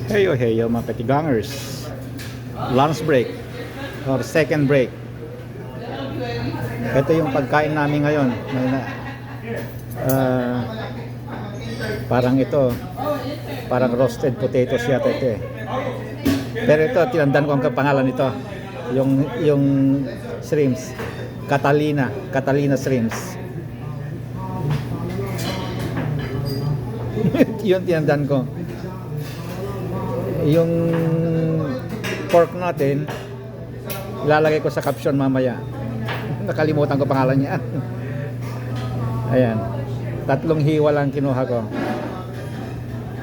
Heyo heyo mga katigangers. Lunch break or second break. Ito yung pagkain namin ngayon. Parang ito, parang roasted potatoes yata ito eh. Pero ito, tinandaan ko ang pangalan nito. Yung shrimps. Catalina shrimps. Yun tinandaan ko. Yung pork natin, ilalagay ko sa caption mamaya. Nakalimutan ko pangalan niya. Ayan. 3 hiwa lang kinuha ko.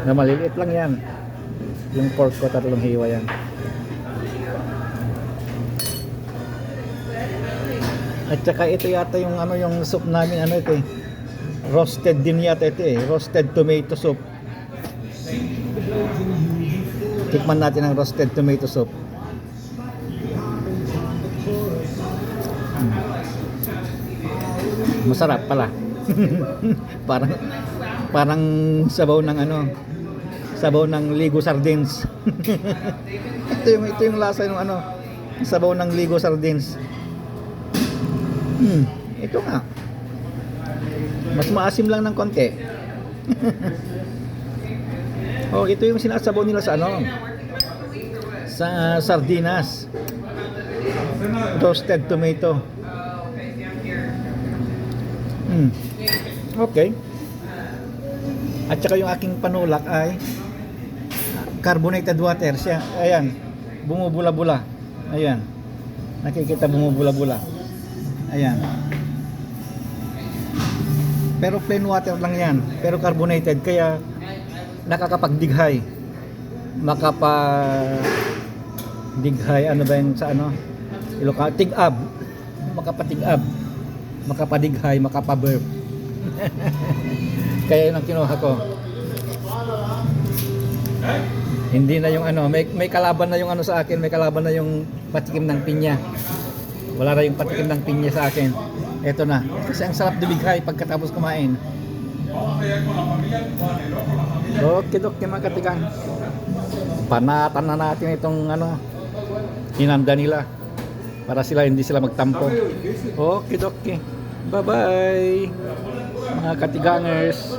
Na maliliit lang yan. Yung pork ko, 3 hiwa yan. At saka ito yata yung yung soup namin, ito eh. Roasted din yata ito eh. Roasted tomato soup. Tikman natin ang roasted tomato soup. Masarap pala. parang sabaw ng sabaw ng Ligo sardines. ito yung lasa ng sabaw ng Ligo sardines. Ito nga. Mas maasim lang ng konti. Oh, ito yung sinasabaw nila sa sa sardinas. Roasted tomato. Okay. At saka yung aking panulak ay carbonated water siya. Ayan, bumubula-bula. Ayan. Nakikita bumubula-bula. Ayan. Pero plain water lang yan. Pero carbonated kaya nakakapagdighay. Makapadighay ba yung sa tig-ab. Makapatig-ab. Makapadighay, makapaburp. Kaya yun ang kinuha ko. Hindi na yung may kalaban na yung sa akin, may kalaban na yung patikim ng pinya. Wala na yung patikim ng pinya sa akin. Eto na. Kasi ang sarap dumighay pagkatapos kumain. Okay, mga katigang. Panatan na natin itong hinanda nila para hindi sila magtampo. Okay. Bye-bye mga katigangers.